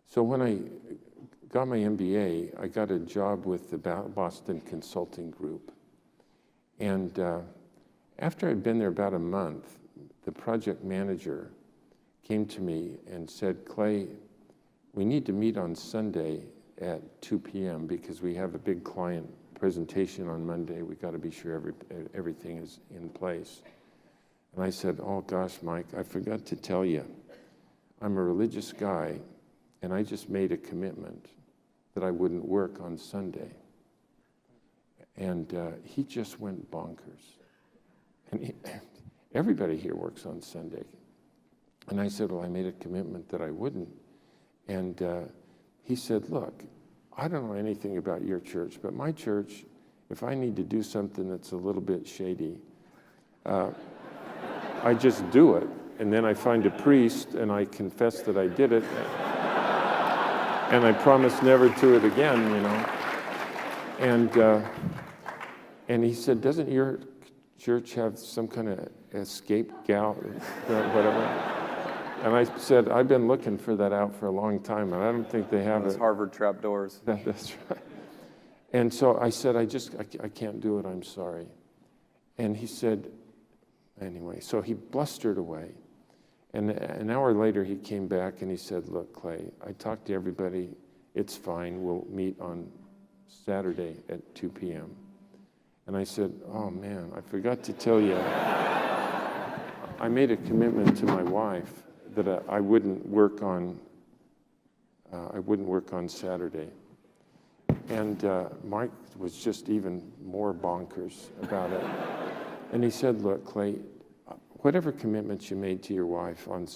So when I got my MBA, I got a job with the Boston Consulting Group. And after I'd been there about a month, the project manager came to me and said, Clay, we need to meet on Sunday at 2 p.m. because we have a big client presentation on Monday. We got to be sure everything is in place. And I said, oh gosh, Mike, I forgot to tell you, I'm a religious guy, and I just made a commitment that I wouldn't work on Sunday. And he just went bonkers. And everybody here works on Sunday. And I said, well, I made a commitment that I wouldn't. And he said, look, I don't know anything about your church, but my church, if I need to do something that's a little bit shady, I just do it. And then I find a priest and I confess that I did it. And I promise never to it again, you know. And he said, doesn't your church have some kind of escape gout or whatever? And I said, I've been looking for that out for a long time, and I don't think they have it. Those Harvard trapdoors. That's right. And so I said, I can't do it, I'm sorry. And he said, anyway, so he blustered away. And an hour later, he came back and he said, look, Clay, I talked to everybody. It's fine. We'll meet on Saturday at 2 p.m. And I said, oh, man, I forgot to tell you. I made a commitment to my wife that I wouldn't work on Saturday. And Mike was just even more bonkers about it. And he said, look, Clay, whatever commitments you made to your wife on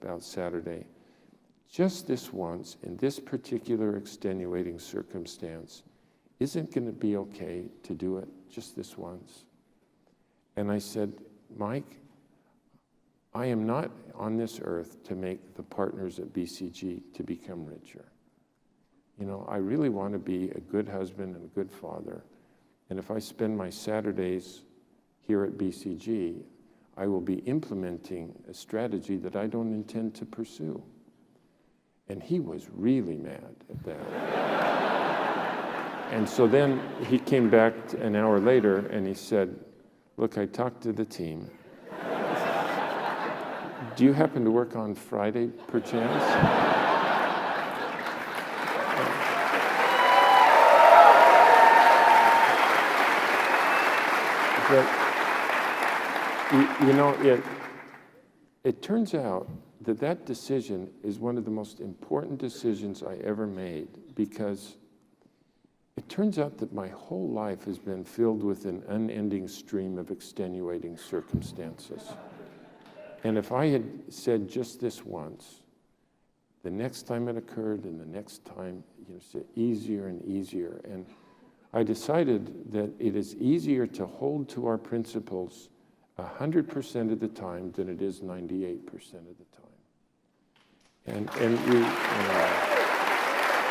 about Saturday, just this once, in this particular extenuating circumstance, isn't going to be okay to do it just this once? And I said, Mike, I am not on this earth to make the partners at BCG to become richer. You know, I really want to be a good husband and a good father. And if I spend my Saturdays here at BCG, I will be implementing a strategy that I don't intend to pursue. And he was really mad at that. And so then he came back an hour later and he said, look, I talked to the team. Do you happen to work on Friday, perchance? But, you know, it turns out that decision is one of the most important decisions I ever made, because it turns out that my whole life has been filled with an unending stream of extenuating circumstances. And if I had said just this once, the next time it occurred and the next time, you know, it's easier and easier. And I decided that it is easier to hold to our principles 100% of the time than it is 98% of the time. And we,